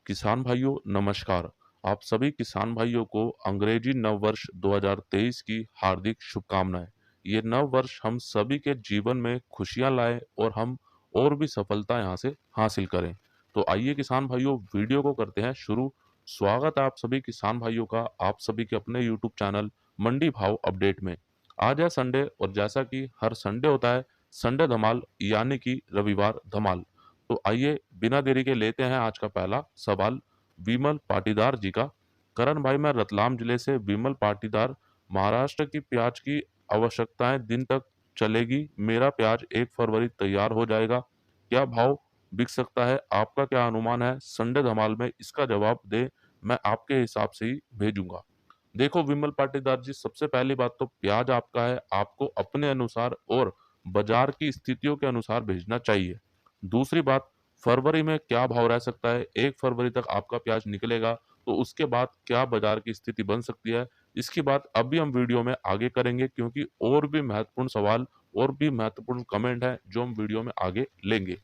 किसान भाइयों नमस्कार। आप सभी किसान भाइयों को अंग्रेजी नव वर्ष 2023 की हार्दिक शुभकामनाएं। ये नव वर्ष हम सभी के जीवन में खुशियां लाए और हम और भी सफलता यहाँ से हासिल करें। तो आइए किसान भाइयों वीडियो को करते हैं शुरू। स्वागत है आप सभी किसान भाइयों का आप सभी के अपने यूट्यूब चैनल मंडी भाव अपडेट में। आज है संडे और जैसा कि हर संडे होता है संडे धमाल यानी कि रविवार धमाल। तो आइए बिना देरी के लेते हैं आज का पहला सवाल विमल पाटीदार जी का। करण भाई मैं रतलाम जिले से विमल पाटीदार। महाराष्ट्र की प्याज की आवश्यकताएं दिन तक चलेगी। मेरा प्याज 1 फरवरी तैयार हो जाएगा। क्या भाव बिक सकता है? आपका क्या अनुमान है? संडे धमाल में इसका जवाब दे, मैं आपके हिसाब से ही भेजूंगा। देखो विमल पाटीदार जी, सबसे पहली बात तो प्याज आपका है, आपको अपने अनुसार और बाजार की स्थितियों के अनुसार भेजना चाहिए। दूसरी बात, फरवरी में क्या भाव रह सकता है? 1 फरवरी तक आपका प्याज निकलेगा, तो उसके बाद क्या बाजार की स्थिति बन सकती है, इसकी बात अभी हम वीडियो में आगे करेंगे, क्योंकि और भी महत्वपूर्ण सवाल और भी महत्वपूर्ण कमेंट है जो हम वीडियो में आगे लेंगे।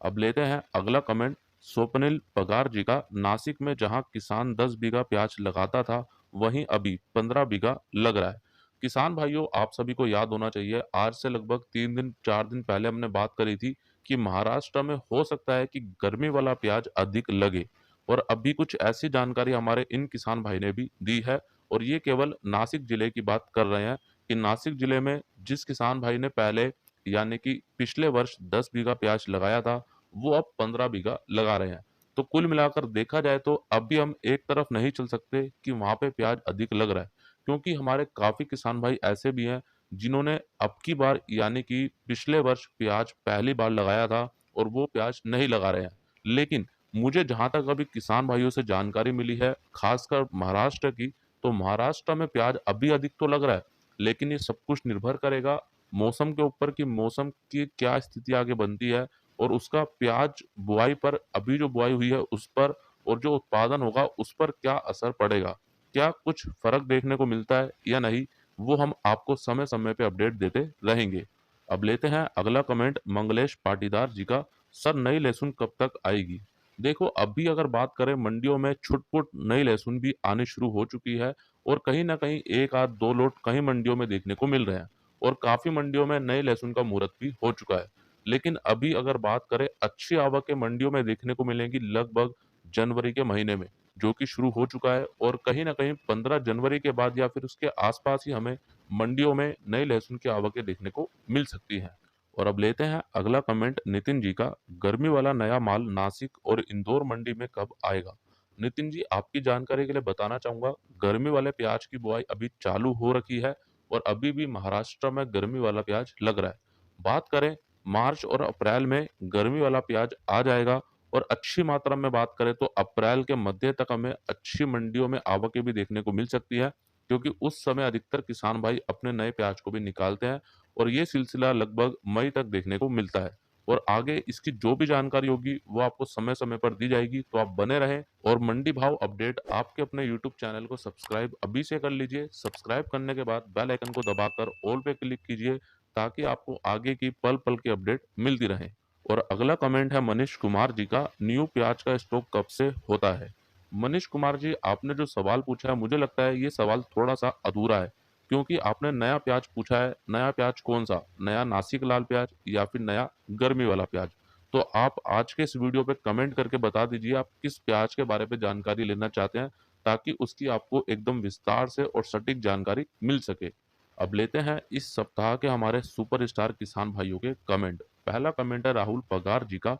अब लेते हैं अगला कमेंट स्वप्निल पगार जी का। नासिक में जहां किसान 10 बीघा प्याज लगाता था, वहीं अभी 15 बीघा लग रहा है। किसान भाइयों, आप सभी को याद होना चाहिए, आज से लगभग 3 दिन 4 दिन पहले हमने बात करी थी कि महाराष्ट्र में हो सकता है कि गर्मी वाला प्याज अधिक लगे। और अभी कुछ ऐसी जानकारी हमारे इन किसान भाई ने भी दी है, और ये केवल नासिक जिले की बात कर रहे हैं कि नासिक जिले में जिस किसान भाई ने पहले यानी कि पिछले वर्ष 10 बीघा प्याज लगाया था, वो अब 15 बीघा लगा रहे हैं। तो कुल मिलाकर देखा जाए तो अभी हम एक तरफ नहीं चल सकते कि वहां पे प्याज अधिक लग रहा है, क्योंकि हमारे काफी किसान भाई ऐसे भी हैं जिन्होंने अब की बार यानी कि पिछले वर्ष प्याज पहली बार लगाया था और वो प्याज नहीं लगा रहे हैं। लेकिन मुझे जहां तक अभी किसान भाइयों से जानकारी मिली है, खासकर महाराष्ट्र की, तो महाराष्ट्र में प्याज अभी अधिक तो लग रहा है, लेकिन ये सब कुछ निर्भर करेगा मौसम के ऊपर कि मौसम की क्या स्थिति आगे बनती है, और उसका प्याज बुआई पर, अभी जो बुआई हुई है उस पर, और जो उत्पादन होगा उस पर क्या असर पड़ेगा, क्या कुछ फर्क देखने को मिलता है या नहीं, वो हम आपको समय समय पे अपडेट देते रहेंगे। अब लेते हैं अगला कमेंट मंगलेश पाटीदार जी का। सर नई लहसुन कब तक आएगी? देखो अभी अगर बात करें, मंडियों में छुटपुट नई लहसुन भी आनी शुरू हो चुकी है, और कहीं ना कहीं एक आध दो लोट कहीं मंडियों में देखने को मिल रहे हैं, और काफी मंडियों में नए लहसुन का मुहूर्त भी हो चुका है। लेकिन अभी अगर बात करें, अच्छी आवकें मंडियों में देखने को मिलेंगी लगभग जनवरी के महीने में, जो कि शुरू हो चुका है, और कहीं ना कहीं 15 जनवरी के बाद या फिर उसके आसपास ही हमें मंडियों में नए लहसुन की आवकें देखने को मिल सकती हैं। और अब लेते हैं अगला कमेंट नितिन जी का। गर्मी वाला नया माल नासिक और इंदौर मंडी में कब आएगा? नितिन जी, आपकी जानकारी के लिए बताना चाहूंगा, गर्मी वाले प्याज की बुआई अभी चालू हो रखी है, और अभी भी महाराष्ट्र में गर्मी वाला प्याज लग रहा है। बात करें मार्च और अप्रैल में गर्मी वाला प्याज आ जाएगा, और अच्छी मात्रा में बात करें तो अप्रैल के मध्य तक हमें अच्छी मंडियों में आवकें भी देखने को मिल सकती है, क्योंकि उस समय अधिकतर किसान भाई अपने नए प्याज को भी निकालते हैं, और ये सिलसिला लगभग मई तक देखने को मिलता है। और आगे इसकी जो भी जानकारी होगी वो आपको समय समय पर दी जाएगी, तो आप बने रहें। और मंडी भाव अपडेट आपके अपने यूट्यूब चैनल को सब्सक्राइब अभी से कर लीजिए। सब्सक्राइब करने के बाद बेल आइकन को दबाकर ऑल पे क्लिक कीजिए, ताकि आपको आगे की पल पल की अपडेट मिलती रहे। और अगला कमेंट है मनीष कुमार जी का। न्यू प्याज का स्टॉक कब से होता है? मनीष कुमार जी, आपने जो सवाल पूछा है, मुझे लगता है ये सवाल थोड़ा सा अधूरा है, क्योंकि आपने नया प्याज पूछा है। नया प्याज कौन सा? नया नासिक लाल प्याज या फिर नया गर्मी वाला प्याज? तो आप आज के इस वीडियो पे कमेंट करके बता दीजिए आप किस प्याज के बारे में जानकारी लेना चाहते हैं, ताकि उसकी आपको एकदम विस्तार से और सटीक जानकारी मिल सके। अब लेते हैं इस सप्ताह के हमारे सुपरस्टार किसान भाइयों के कमेंट। पहला कमेंट है राहुल पगार जी का।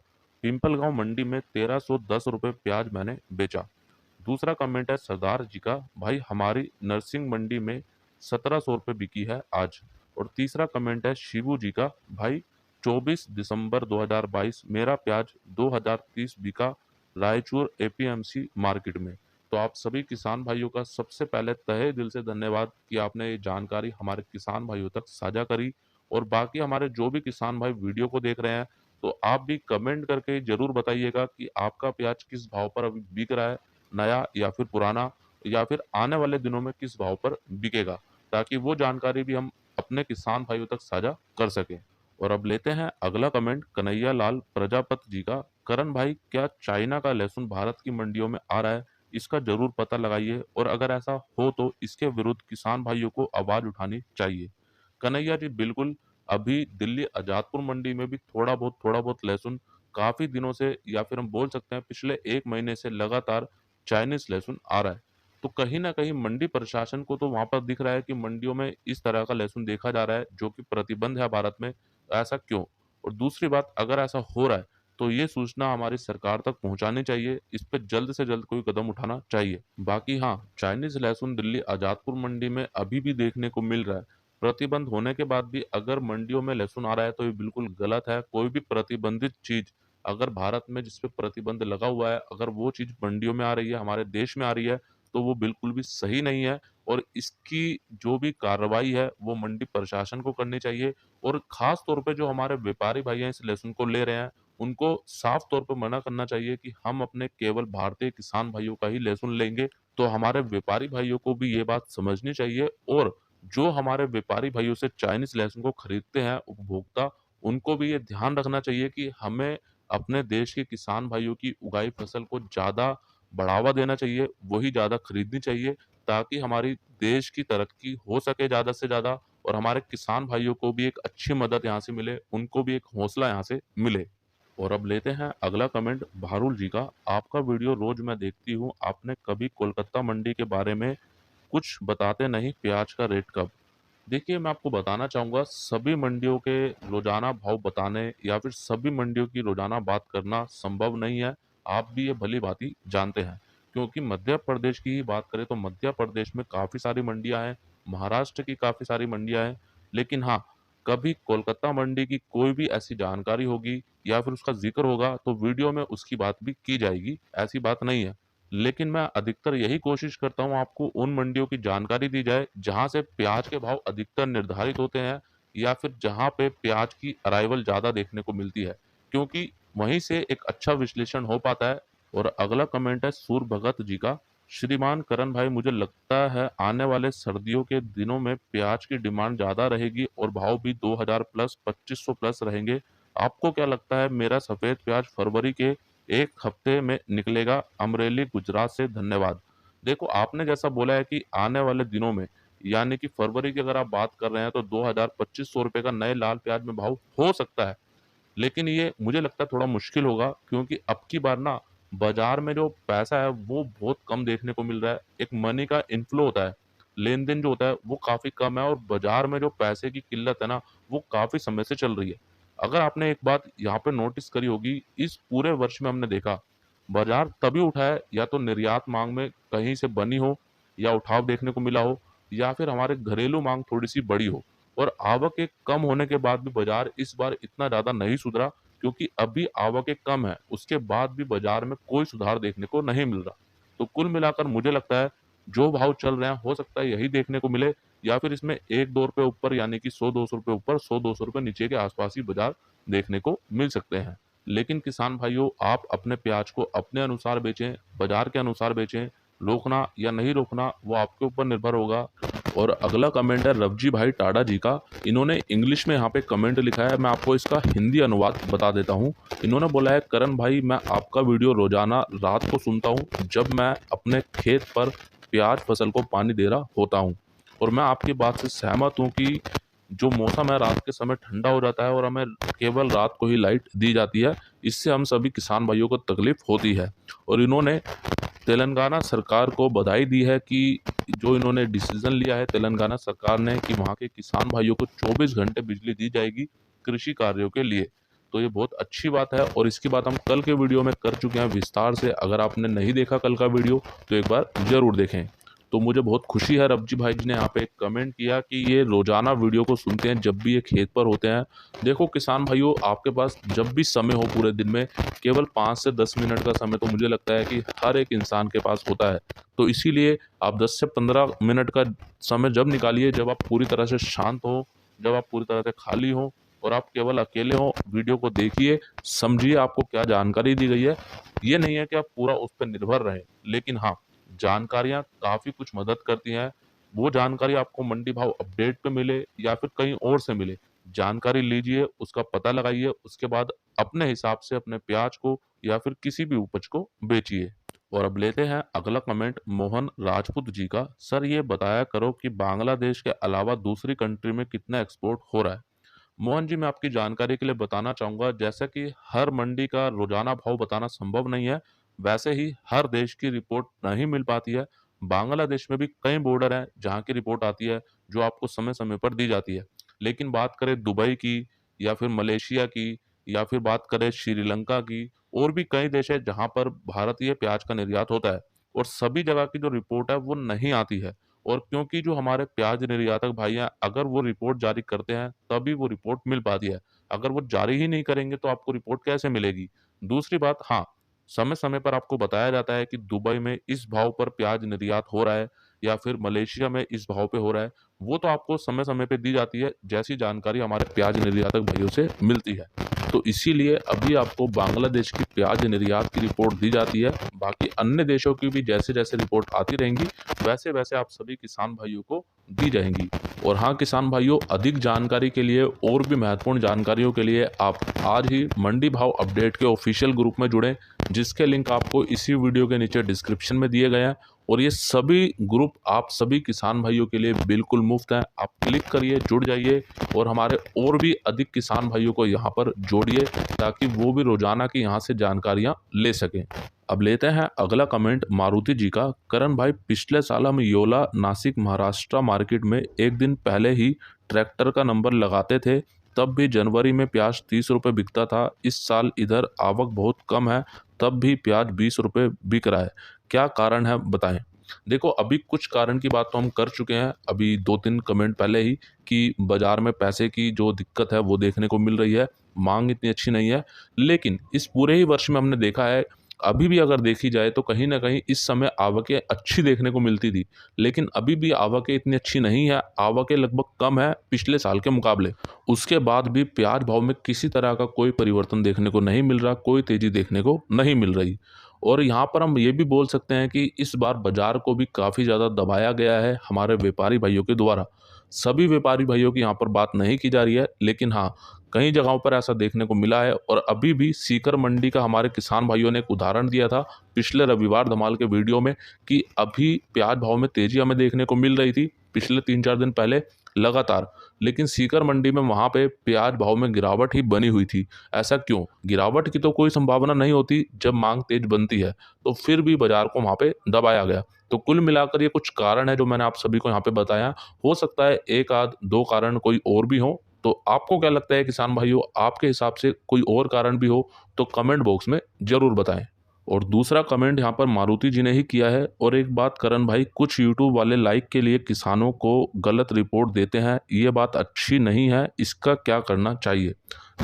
पिंपल गांव मंडी में 1310 रुपये प्याज मैंने बेचा। दूसरा कमेंट है सरदार जी का। भाई हमारी नरसिंह मंडी में 1700 रुपये बिकी है आज। और तीसरा कमेंट है शिबू जी का। भाई 24 दिसंबर 2022 मेरा प्याज 2030 बिका रायचूर एपीएमसी मार्केट में। तो आप सभी किसान भाइयों का सबसे पहले तहे दिल से धन्यवाद कि आपने ये जानकारी हमारे किसान भाइयों तक साझा करी। और बाकी हमारे जो भी किसान भाई वीडियो को देख रहे हैं, तो आप भी कमेंट करके जरूर बताइएगा कि आपका प्याज किस भाव पर अभी बिक रहा है, नया या फिर पुराना, या फिर आने वाले दिनों में किस भाव पर बिकेगा, ताकि वो जानकारी भी हम अपने किसान भाइयों तक साझा कर सकें। और अब लेते हैं अगला कमेंट कन्हैया लाल प्रजापत जी का। करण भाई, क्या चाइना का लहसुन भारत की मंडियों में आ रहा है? इसका ज़रूर पता लगाइए और अगर ऐसा हो तो इसके विरुद्ध किसान भाइयों को आवाज़ उठानी चाहिए। कन्हैया जी, बिल्कुल, अभी दिल्ली आज़ादपुर मंडी में भी थोड़ा बहुत लहसुन काफ़ी दिनों से, या फिर हम बोल सकते हैं पिछले 1 महीने से लगातार चाइनीज़ लहसुन आ रहा है। तो कहीं न कहीं मंडी प्रशासन को तो वहाँ पर दिख रहा है कि मंडियों में इस तरह का लहसुन देखा जा रहा है, जो कि प्रतिबंध है भारत में, ऐसा क्यों? और दूसरी बात, अगर ऐसा हो रहा है, तो ये सूचना हमारी सरकार तक पहुँचानी चाहिए, इस पे जल्द से जल्द कोई कदम उठाना चाहिए। बाकी हाँ, चाइनीज़ लहसुन दिल्ली आज़ादपुर मंडी में अभी भी देखने को मिल रहा है। प्रतिबंध होने के बाद भी अगर मंडियों में लहसुन आ रहा है, तो ये बिल्कुल गलत है। कोई भी प्रतिबंधित चीज़ अगर भारत में जिस पे प्रतिबंध लगा हुआ है, अगर वो चीज़ मंडियों में आ रही है, हमारे देश में आ रही है, तो वो बिल्कुल भी सही नहीं है और इसकी जो भी कार्रवाई है, वो मंडी प्रशासन को करनी चाहिए और ख़ास तौर पे जो हमारे व्यापारी भाई हैं इस लहसुन को ले रहे हैं, उनको साफ तौर पे मना करना चाहिए कि हम अपने केवल भारतीय किसान भाइयों का ही लहसुन लेंगे। तो हमारे व्यापारी भाइयों को भी ये बात समझनी चाहिए और जो हमारे व्यापारी भाइयों से चाइनीज़ लहसुन को खरीदते हैं उपभोक्ता, उनको भी ये ध्यान रखना चाहिए कि हमें अपने देश के किसान भाइयों की उगाई फसल को ज़्यादा बढ़ावा देना चाहिए, वही ज़्यादा खरीदनी चाहिए, ताकि हमारी देश की तरक्की हो सके ज़्यादा से ज़्यादा और हमारे किसान भाइयों को भी एक अच्छी मदद यहाँ से मिले, उनको भी एक हौसला यहाँ से मिले। और अब लेते हैं अगला कमेंट भारुल जी का। आपका वीडियो रोज मैं देखती हूँ, आपने कभी कोलकाता मंडी के बारे में कुछ बताते नहीं, प्याज का रेट कब? देखिए, मैं आपको बताना चाहूँगा, सभी मंडियों के रोज़ाना भाव बताने या फिर सभी मंडियों की रोज़ाना बात करना संभव नहीं है। आप भी ये भली-भाँति जानते हैं। क्योंकि मध्य प्रदेश की ही बात करें तो मध्य प्रदेश में काफ़ी सारी मंडियाँ हैं, महाराष्ट्र की काफ़ी सारी मंडियाँ हैं। लेकिन हाँ, कभी कोलकाता मंडी की कोई भी ऐसी जानकारी होगी या फिर उसका ज़िक्र होगा तो वीडियो में उसकी बात भी की जाएगी, ऐसी बात नहीं है। लेकिन मैं अधिकतर यही कोशिश करता हूँ आपको उन मंडियों की जानकारी दी जाए जहाँ से प्याज के भाव अधिकतर निर्धारित होते हैं या फिर जहाँ पे प्याज की अराइवल ज़्यादा देखने को मिलती है, क्योंकि वहीं से एक अच्छा विश्लेषण हो पाता है। और अगला कमेंट है सूर भगत जी का। श्रीमान करण भाई, मुझे लगता है आने वाले सर्दियों के दिनों में प्याज की डिमांड ज़्यादा रहेगी और भाव भी 2000 प्लस 2500 प्लस रहेंगे। आपको क्या लगता है मेरा सफ़ेद प्याज फरवरी के 1 हफ्ते में निकलेगा? अमरेली गुजरात से, धन्यवाद। देखो, आपने जैसा बोला है कि आने वाले दिनों में, यानी कि फरवरी की अगर आप बात कर रहे हैं तो 2000-2500 रुपए का नए लाल प्याज में भाव हो सकता है। लेकिन ये मुझे लगता है थोड़ा मुश्किल होगा, क्योंकि अब की बार ना बाज़ार में जो पैसा है वो बहुत कम देखने को मिल रहा है। एक मनी का इन्फ्लो होता है, लेन-देन जो होता है वो काफ़ी कम है और बाज़ार में जो पैसे की किल्लत है ना, वो काफ़ी समय से चल रही है। अगर आपने एक बात यहाँ पे नोटिस करी होगी, इस पूरे वर्ष में हमने देखा, बाज़ार तभी उठा है या तो निर्यात माँग में कहीं से बनी हो या उठाव देखने को मिला हो या फिर हमारे घरेलू माँग थोड़ी-सी बड़ी हो। और आवक एक कम होने के बाद भी बाज़ार इस बार इतना ज़्यादा नहीं सुधरा, क्योंकि अभी आवकें कम है, उसके बाद भी बाज़ार में कोई सुधार देखने को नहीं मिल रहा। तो कुल मिलाकर मुझे लगता है जो भाव चल रहे हैं हो सकता है यही देखने को मिले या फिर इसमें 1-2 रुपए ऊपर, यानी कि 100-200 रुपए ऊपर, 100-200 रुपए नीचे के आस-पास ही बाज़ार देखने को मिल सकते हैं। लेकिन किसान भाइयों, आप अपने प्याज को अपने अनुसार बेचें, बाज़ार के अनुसार बेचें, रोकना या नहीं रोकना वो आपके ऊपर निर्भर होगा। और अगला कमेंट है रवजी भाई टाडा जी का। इन्होंने इंग्लिश में यहाँ पे कमेंट लिखा है, मैं आपको इसका हिंदी अनुवाद बता देता हूँ। इन्होंने बोला है, करण भाई, मैं आपका वीडियो रोजाना रात को सुनता हूँ जब मैं अपने खेत पर प्याज फसल को पानी दे रहा होता हूँ और मैं आपकी बात से सहमत हूँ कि जो मौसम है रात के समय ठंडा हो जाता है और हमें केवल रात को ही लाइट दी जाती है, इससे हम सभी किसान भाइयों को तकलीफ होती है। और इन्होंने तेलंगाना सरकार को बधाई दी है कि जो इन्होंने डिसीजन लिया है तेलंगाना सरकार ने कि वहाँ के किसान भाइयों को 24 घंटे बिजली दी जाएगी कृषि कार्यों के लिए। तो ये बहुत अच्छी बात है और इसकी बात हम कल के वीडियो में कर चुके हैं विस्तार से। अगर आपने नहीं देखा कल का वीडियो तो एक बार ज़रूर देखें। तो मुझे बहुत खुशी है रवजी भाई जी ने यहाँ पे एक कमेंट किया कि ये रोज़ाना वीडियो को सुनते हैं जब भी ये खेत पर होते हैं। देखो किसान भाइयों, आपके पास जब भी समय हो पूरे दिन में, केवल 5 से 10 मिनट का समय तो मुझे लगता है कि हर एक इंसान के पास होता है। तो इसीलिए आप 10 से 15 मिनट का समय जब निकालिए, जब आप पूरी तरह से शांत हो, जब आप पूरी तरह से खाली हो और आप केवल अकेले हो, वीडियो को देखिए, समझिए आपको क्या जानकारी दी गई है। ये नहीं है कि आप पूरा उस पर निर्भर रहें, लेकिन हाँ, जानकारियाँ काफ़ी कुछ मदद करती हैं। वो जानकारी आपको मंडी भाव अपडेट पे मिले या फिर कहीं और से मिले, जानकारी लीजिए, उसका पता लगाइए, उसके बाद अपने हिसाब से अपने प्याज को या फिर किसी भी उपज को बेचिए। और अब लेते हैं अगला कमेंट मोहन राजपूत जी का। सर ये बताया करो कि बांग्लादेश के अलावा दूसरी कंट्री में कितना एक्सपोर्ट हो रहा है। मोहन जी, मैं आपकी जानकारी के लिए बताना चाहूंगा, जैसा कि हर मंडी का रोजाना भाव बताना संभव नहीं है, वैसे ही हर देश की रिपोर्ट नहीं मिल पाती है। बांग्लादेश में भी कई बॉर्डर हैं जहां की रिपोर्ट आती है, जो आपको समय समय पर दी जाती है। लेकिन बात करें दुबई की, या फिर मलेशिया की, या फिर बात करें श्रीलंका की, और भी कई देश है जहां पर भारतीय प्याज का निर्यात होता है, और सभी जगह की जो रिपोर्ट है वो नहीं आती है। और क्योंकि जो हमारे प्याज निर्यातक भाई हैं, अगर वो रिपोर्ट जारी करते हैं तभी वो रिपोर्ट मिल पाती है। अगर वो जारी ही नहीं करेंगे तो आपको रिपोर्ट कैसे मिलेगी। दूसरी बात, हाँ, समय समय पर आपको बताया जाता है कि दुबई में इस भाव पर प्याज निर्यात हो रहा है, या फिर मलेशिया में इस भाव पे हो रहा है। वो तो आपको समय समय पे दी जाती है, जैसी जानकारी हमारे प्याज निर्यातक भाइयों से मिलती है। तो इसीलिए अभी आपको बांग्लादेश की प्याज निर्यात की रिपोर्ट दी जाती है। बाकी अन्य देशों की भी जैसे जैसे रिपोर्ट आती रहेंगी, वैसे वैसे आप सभी किसान भाइयों को दी जाएंगी। और हाँ किसान भाइयों, अधिक जानकारी के लिए और भी महत्वपूर्ण जानकारियों के लिए आप आज ही मंडी भाव अपडेट के ऑफिशियल ग्रुप में जुड़ें, जिसके लिंक आपको इसी वीडियो के नीचे डिस्क्रिप्शन में दिए गए हैं। और ये सभी ग्रुप आप सभी किसान भाइयों के लिए बिल्कुल मुफ्त हैं। आप क्लिक करिए, जुड़ जाइए, और हमारे और भी अधिक किसान भाइयों को यहाँ पर जोड़िए, ताकि वो भी रोजाना की यहाँ से जानकारियाँ ले सकें। अब लेते हैं अगला कमेंट मारुति जी का। करण भाई, पिछले साल हम योला नासिक महाराष्ट्र मार्केट में एक दिन पहले ही ट्रैक्टर का नंबर लगाते थे, तब भी जनवरी में प्याज 30 रुपये बिकता था। इस साल इधर आवक बहुत कम है, तब भी प्याज 20 रुपये बिक रहा है, क्या कारण है बताएं। देखो, अभी कुछ कारण की बात तो हम कर चुके हैं अभी 2-3 कमेंट पहले ही, कि बाजार में पैसे की जो दिक्कत है वो देखने को मिल रही है, मांग इतनी अच्छी नहीं है। लेकिन इस पूरे ही वर्ष में हमने देखा है, अभी भी अगर देखी जाए तो कहीं ना कहीं इस समय आवकें अच्छी देखने को मिलती थी, लेकिन अभी भी आवकें इतनी अच्छी नहीं है, आवकें लगभग कम है पिछले साल के मुकाबले। उसके बाद भी प्याज भाव में किसी तरह का कोई परिवर्तन देखने को नहीं मिल रहा, कोई तेजी देखने को नहीं मिल रही। और यहाँ पर हम ये भी बोल सकते हैं कि इस बार बाजार को भी काफ़ी ज़्यादा दबाया गया है हमारे व्यापारी भाइयों के द्वारा। सभी व्यापारी भाइयों की यहाँ पर बात नहीं की जा रही है, लेकिन हाँ, कई जगहों पर ऐसा देखने को मिला है। और अभी भी सीकर मंडी का हमारे किसान भाइयों ने एक उदाहरण दिया था पिछले रविवार धमाल के वीडियो में, कि अभी प्याज भाव में तेजी हमें देखने को मिल रही थी पिछले 3-4 दिन पहले लगातार, लेकिन सीकर मंडी में वहां पे प्याज भाव में गिरावट ही बनी हुई थी। ऐसा क्यों? गिरावट की तो कोई संभावना नहीं होती जब मांग तेज बनती है, तो फिर भी बाजार को वहां पे दबाया गया। तो कुल मिलाकर ये कुछ कारण है जो मैंने आप सभी को यहाँ पे बताया। हो सकता है एक आध दो कारण कोई और भी हो। तो आपको क्या लगता है किसान भाइयों, आपके हिसाब से कोई और कारण भी हो तो कमेंट बॉक्स में जरूर बताएं। और दूसरा कमेंट यहाँ पर मारुति जी ने ही किया है। और एक बात करण भाई, कुछ यूट्यूब वाले लाइक के लिए किसानों को गलत रिपोर्ट देते हैं, ये बात अच्छी नहीं है, इसका क्या करना चाहिए।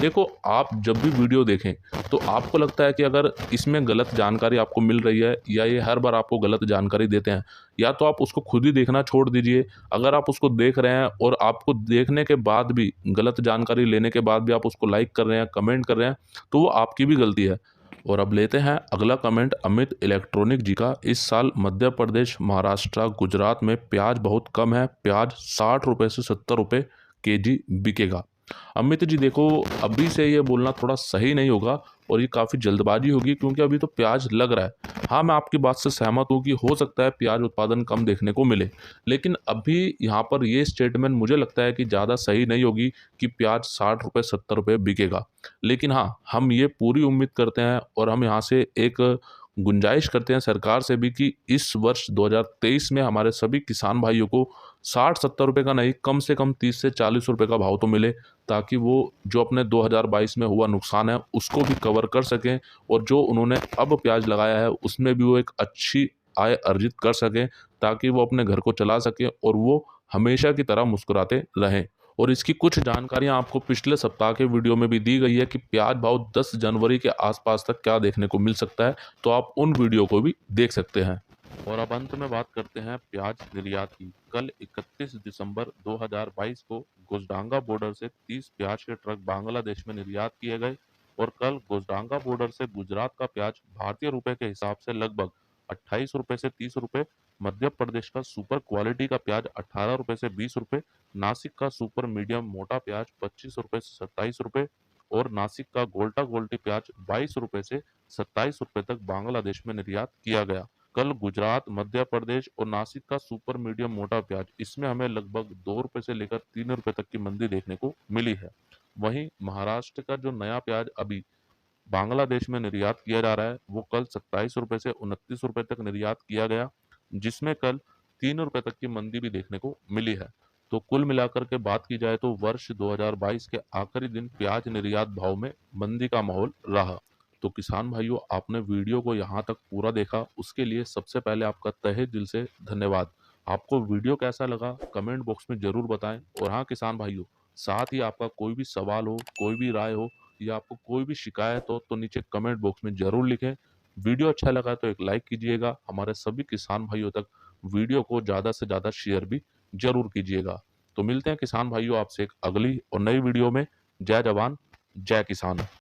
देखो, आप जब भी वीडियो देखें तो आपको लगता है कि अगर इसमें गलत जानकारी आपको मिल रही है, या ये हर बार आपको गलत जानकारी देते हैं, या तो आप उसको खुद ही देखना छोड़ दीजिए। अगर आप उसको देख रहे हैं और आपको देखने के बाद भी, गलत जानकारी लेने के बाद भी आप उसको लाइक कर रहे हैं, कमेंट कर रहे हैं, तो वो आपकी भी गलती है। और अब लेते हैं अगला कमेंट अमित इलेक्ट्रॉनिक जी का। इस साल मध्य प्रदेश, महाराष्ट्र, गुजरात में प्याज बहुत कम है, प्याज 60 रुपये से 70 रुपये केजी बिकेगा। अमित जी देखो, अभी से ये बोलना थोड़ा सही नहीं होगा, और ये काफ़ी जल्दबाजी होगी, क्योंकि अभी तो प्याज लग रहा है। हाँ, मैं आपकी बात से सहमत हूँ कि हो सकता है प्याज उत्पादन कम देखने को मिले, लेकिन अभी यहाँ पर ये स्टेटमेंट मुझे लगता है कि ज़्यादा सही नहीं होगी कि प्याज 60 रुपये 70 रुपये बिकेगा। लेकिन हाँ, हम ये पूरी उम्मीद करते हैं, और हम यहाँ से एक गुंजाइश करते हैं सरकार से भी, कि इस वर्ष 2023 में हमारे सभी किसान भाइयों को 60-70 रुपये का नहीं, कम से कम 30 से 40 रुपये का भाव तो मिले, ताकि वो जो अपने 2022 में हुआ नुकसान है उसको भी कवर कर सकें, और जो उन्होंने अब प्याज लगाया है उसमें भी वो एक अच्छी आय अर्जित कर सकें, ताकि वो अपने घर को चला सकें और वो हमेशा की तरह मुस्कुराते रहें। और इसकी कुछ जानकारियां आपको पिछले सप्ताह के वीडियो में भी दी गई है कि प्याज भाव 10 जनवरी के आसपास तक क्या देखने को मिल सकता है, तो आप उन वीडियो को भी देख सकते हैं। और अब अंत में बात करते हैं प्याज निर्यात की। कल 31 दिसंबर 2022 को गोजडांगा बॉर्डर से 30 प्याज के ट्रक बांग्लादेश में निर्यात किए गए, और कल गोजडांगा बॉर्डर से गुजरात का प्याज भारतीय रुपए के हिसाब से लगभग ₹28 से ₹30, मध्य प्रदेश का सुपर क्वालिटी का प्याज ₹18 से ₹20, नासिक का सुपर मीडियम मोटा प्याज ₹25 से ₹27 और नासिक का गोल्टा गोल्टी प्याज ₹22 से ₹27 तक बांग्लादेश में निर्यात किया गया। कल गुजरात, मध्य प्रदेश और नासिक का सुपर मीडियम मोटा प्याज, इसमें हमें लगभग ₹2 से लेकर ₹3 तक की मंदी देखने को मिली है। वहीं महाराष्ट्र का जो नया प्याज अभी बांग्लादेश में निर्यात किया जा रहा है, वो कल ₹27 से ₹29 तक निर्यात किया गया, जिसमें कल ₹3 तक की मंदी भी देखने को मिली है। तो कुल मिलाकर के बात की जाए तो वर्ष 2022 के आखिरी दिन प्याज निर्यात भाव में मंदी का माहौल रहा। तो किसान भाइयों, आपने वीडियो को यहाँ तक पूरा देखा, उसके लिए सबसे पहले आपका तहे दिल से धन्यवाद। आपको वीडियो कैसा लगा कमेंट बॉक्स में ज़रूर बताएं। और हाँ किसान भाइयों, साथ ही आपका कोई भी सवाल हो, कोई भी राय हो या आपको कोई भी शिकायत हो तो नीचे कमेंट बॉक्स में ज़रूर लिखें। वीडियो अच्छा लगा तो एक लाइक कीजिएगा। हमारे सभी किसान भाइयों तक वीडियो को ज़्यादा से ज़्यादा शेयर भी ज़रूर कीजिएगा। तो मिलते हैं किसान भाइयों आपसे एक अगली और नई वीडियो में। जय जवान, जय किसान।